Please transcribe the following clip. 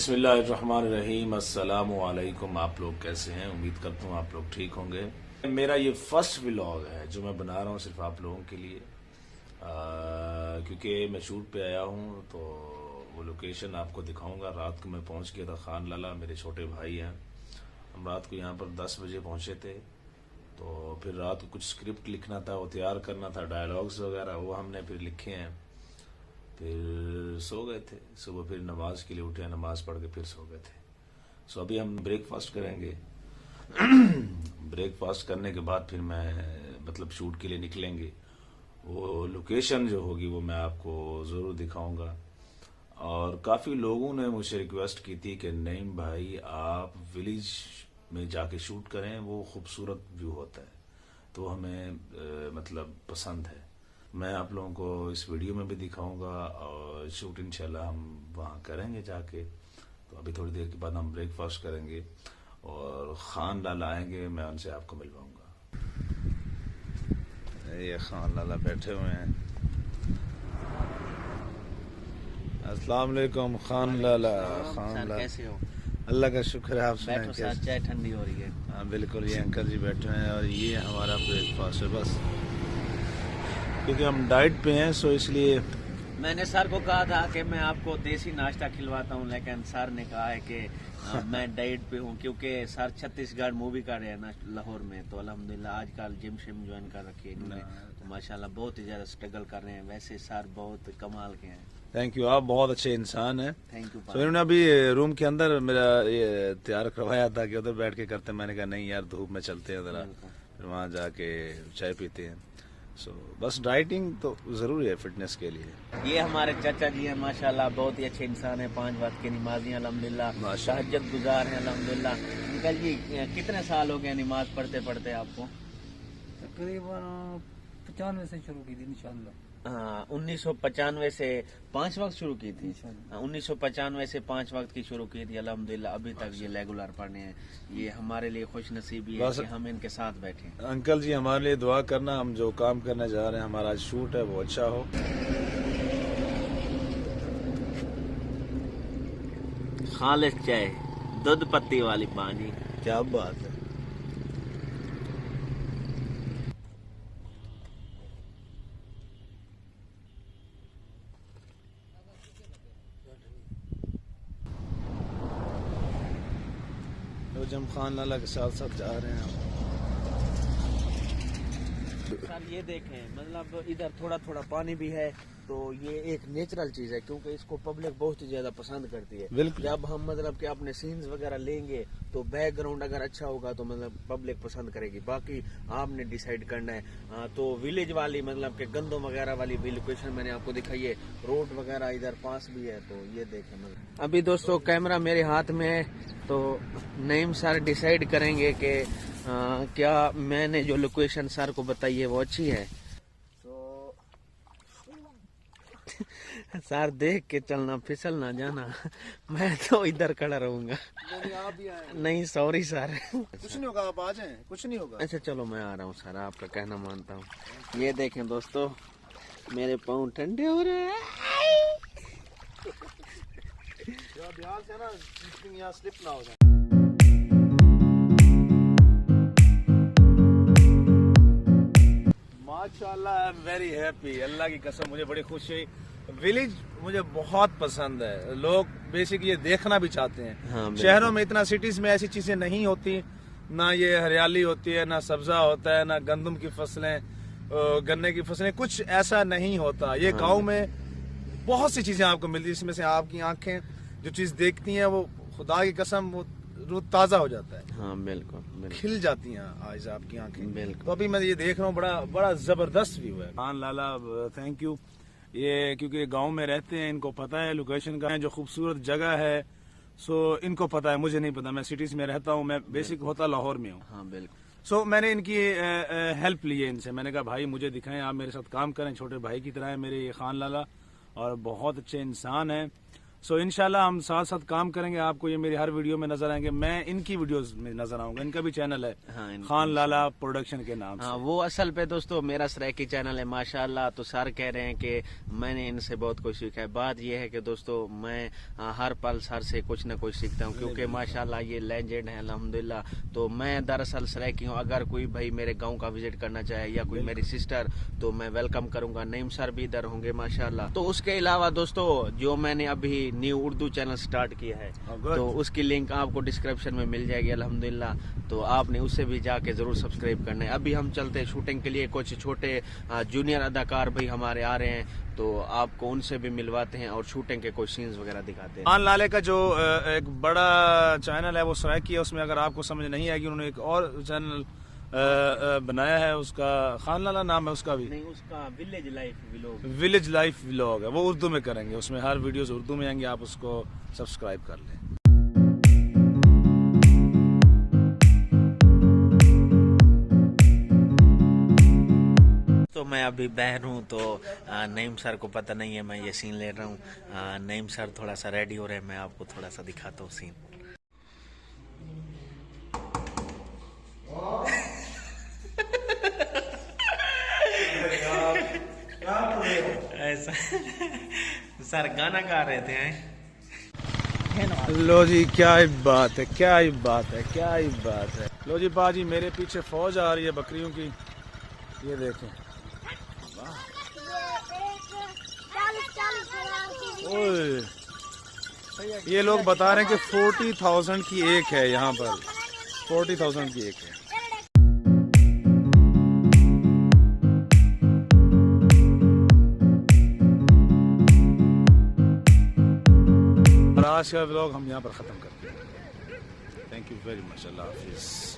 बिस्मिल्लाहिर्रहमानिर्रहीम। अस्सलामु अलैकुम। आप लोग कैसे हैं? उम्मीद करता हूँ आप लोग ठीक होंगे। मेरा ये फर्स्ट व्लॉग है जो मैं बना रहा हूँ सिर्फ आप लोगों के लिए, क्योंकि मैं शूट पे आया हूँ तो वो लोकेशन आपको दिखाऊंगा। रात को मैं पहुँच गया था खान लाला, मेरे छोटे भाई हैं। हम रात को यहाँ पर 10 बजे पहुँचे थे, तो फिर रात को कुछ स्क्रिप्ट लिखना था, वो तैयार करना था, डायलॉग्स वगैरह वो हमने फिर लिखे हैं। फिर सो गए थे। सुबह फिर नमाज के लिए उठे, नमाज पढ़ के फिर सो गए थे। सो अभी हम ब्रेकफास्ट करेंगे। ब्रेकफास्ट करने के बाद फिर मैं शूट के लिए निकलेंगे। वो लोकेशन जो होगी वो मैं आपको ज़रूर दिखाऊंगा। और काफ़ी लोगों ने मुझसे रिक्वेस्ट की थी कि नईम भाई आप विलेज में जाके शूट करें, वो खूबसूरत व्यू होता है, तो हमें पसंद है। मैं आप लोगों को इस वीडियो में भी दिखाऊंगा और शूट इंशाल्लाह हम वहाँ करेंगे जाके। तो अभी थोड़ी देर के बाद हम ब्रेकफास्ट करेंगे और खान लाला आएंगे, मैं उनसे आपको मिलवाऊंगा। ये खान लाला बैठे हुए हैं। अस्सलाम वालेकुम खान लाला। खान लाला कैसे हो? अल्लाह का शुक्र है। आप बैठो, साथ चाय ठंडी हो रही है। हाँ बिल्कुल, ये अंकल जी बैठे हैं और ये हमारा ब्रेकफास्ट है। बस क्योंकि हम डाइट पे हैं सो इसलिए मैंने सर को कहा था कि मैं आपको देसी नाश्ता खिलवाता हूँ, लेकिन सर ने कहा है कि मैं डाइट पे हूँ, क्योंकि सर छत्तीसगढ़ मूवी कर रहे हैं ना लाहौर में। तो अल्हम्दुलिल्लाह आजकल जिम शिम ज्वाइन कर रखी है इन्होंने, तो माशाल्लाह बहुत ही ज्यादा स्ट्रगल कर रहे हैं। वैसे सर बहुत कमाल के हैं। थैंक यू, आप बहुत अच्छे इंसान हैं। Thank you. तो इन्होंने अभी रूम के अंदर मेरा ये तैयार करवाया था कि उधर बैठ के करते। मैंने कहा नहीं यार, धूप में चलते हैं जरा, फिर वहाँ जाके चाय पीते हैं। सो बस डाइटिंग तो जरूरी है फिटनेस के लिए। ये हमारे चाचा जी हैं, माशाल्लाह बहुत ही अच्छे इंसान हैं। 5 वक्त की नमाजी हैं अल्हम्दुलिल्लाह, तहज्जुद गुजार हैं अल्हम्दुलिल्लाह। अंकल जी कितने साल हो गए नमाज पढ़ते पढ़ते आपको? तकरीबन 95 से शुरू की थी इंशाल्लाह। हाँ, 1995 से 5 वक्त शुरू की थी। 1995 से 5 वक्त की शुरू की थी अल्हम्दुलिल्लाह, अभी तक ये रेगुलर पढ़ने हैं। ये हमारे लिए खुश नसीबी है कि हम इनके साथ बैठे। अंकल जी हमारे लिए दुआ करना, हम जो काम करने जा रहे हैं, हमारा आज शूट है, वो अच्छा हो। खालिस चाय, दूध पत्ती वाली पानी, क्या बात है। जम खान लाला के साथ साथ जा रहे हैं। सर ये देखें, इधर थोड़ा थोड़ा पानी भी है, तो ये एक नेचुरल चीज है, क्योंकि इसको पब्लिक बहुत ही ज्यादा पसंद करती है। जब हम कि अपने सीन्स वगैरह लेंगे तो बैकग्राउंड अगर अच्छा होगा तो पब्लिक पसंद करेगी। बाकी आपने डिसाइड करना है। तो विलेज वाली के गंदों वगैरह वाली भी लोकेशन मैंने आपको दिखाई है, रोड वगैरह इधर पास भी है। तो ये देखें, अभी दोस्तों कैमरा मेरे हाथ में है, तो नईम सर डिसाइड करेंगे कि क्या मैंने जो लोकेशन सर को बताई है वो अच्छी है। तो सर देख के चलना, फिसल ना जाना। मैं तो इधर खड़ा रहूंगा। नहीं सॉरी सर, कुछ नहीं होगा, आप आ जाएं, कुछ नहीं होगा। अच्छा चलो मैं आ रहा हूँ सर, आपका कहना मानता हूँ। ये देखें दोस्तों, मेरे पाँव ठंडे हो रहे हैं। ध्यान से ना, यहाँ स्लिप ना हो जाए। माशाल्लाह, आई एम वेरी हैप्पी। अल्लाह की कसम मुझे बड़ी खुशी है। विलेज मुझे बहुत पसंद है। लोग बेसिक ये देखना भी चाहते हैं। हाँ, शहरों में इतना, सिटीज में ऐसी चीजें नहीं होती, ना ये हरियाली होती है, ना सब्जा होता है, ना गंदम की फसलें, गन्ने की फसलें, कुछ ऐसा नहीं होता। ये गाँव में बहुत सी चीजें आपको मिलती है, जिसमें से आपकी आंखें जो चीज देखती हैं वो खुदा की कसम वो रूह ताजा हो जाता है। हाँ बिल्कुल, खिल जाती हैं आज आपकी आंखें। बिल्कुल। तो अभी मैं ये देख रहा हूँ, बड़ा बड़ा जबरदस्त व्यू है। खान लाला थैंक यू। ये क्योंकि गांव में रहते हैं, इनको पता है लोकेशन का, जो खूबसूरत जगह है, सो इनको पता है, मुझे नहीं पता। मैं सिटीज में रहता हूँ, मैं बेसिक होता लाहौर में हूँ। हाँ बिल्कुल। सो मैंने इनकी हेल्प ली है इनसे। मैंने कहा भाई मुझे दिखाएं, आप मेरे साथ काम करें, छोटे भाई की तरह है मेरे ये खान लाला, और बहुत अच्छे इंसान हैं। सो इंशाल्लाह हम साथ साथ काम करेंगे, आपको ये मेरी हर वीडियो में नजर आएंगे, मैं इनकी वीडियोस में नजर आऊंगा। इनका भी चैनल है हाँ, खान लाला प्रोडक्शन के नाम हाँ, से। वो असल पे दोस्तों मेरा सराइकी चैनल है माशाल्लाह। तो सर कह रहे हैं कि मैंने इनसे बहुत कुछ सीखा है। बात यह है कि दोस्तों मैं हर पल सर से कुछ ना कुछ सीखता हूँ, क्योंकि माशाल्लाह ये लेजेंड है अल्हम्दुलिल्लाह। तो मैं दरअसल सराइकी हूँ, अगर कोई भाई मेरे गाँव का विजिट करना चाहे या कोई मेरी सिस्टर, तो मैं वेलकम करूंगा। नईम सर भी इधर होंगे माशाल्लाह। तो उसके अलावा दोस्तों जो मैंने अभी न्यू उर्दू चैनल स्टार्ट किया है, तो उसकी लिंक आपको डिस्क्रिप्शन में मिल जाएगी अल्हम्दुलिल्लाह। तो आपने उसे भी जाके जरूर सब्सक्राइब करना है। अभी हम चलते हैं शूटिंग के लिए, कुछ छोटे जूनियर अदाकार भाई हमारे आ रहे हैं, तो आपको उनसे भी मिलवाते हैं और शूटिंग के कुछ सीन्स वगैरह दिखाते हैं। खान लाले का जो एक बड़ा चैनल है वो सराइकी है, उसमें अगर आपको समझ नहीं आएगी, उन्होंने एक और चैनल बनाया है, उसका खान लाला नाम है उसका भी नहीं, उसका village life vlog, village life vlog है, वो उर्दू में करेंगे, उसमें हर वीडियोस उर्दू में आएंगे, आप उसको सब्सक्राइब कर लें। तो मैं अभी बहर हूँ, तो नईम सर को पता नहीं है मैं ये सीन ले रहा हूँ। नईम सर थोड़ा सा रेडी हो रहे हैं, मैं आपको थोड़ा सा दिखाता हूँ सीन। ऐसा सर गाना गा रहे थे। लो जी, क्या ही बात है, क्या ही बात है, क्या ही बात है। लो जी बाजी, मेरे पीछे फौज आ रही है बकरियों की, ये देखें। ओए, ये लोग बता रहे हैं कि 40,000 की एक है, यहाँ पर 40,000 की एक है। और आज का व्लॉग हम यहाँ पर ख़त्म करते हैं। थैंक यू वेरी मच, अल्लाह हाफिज़।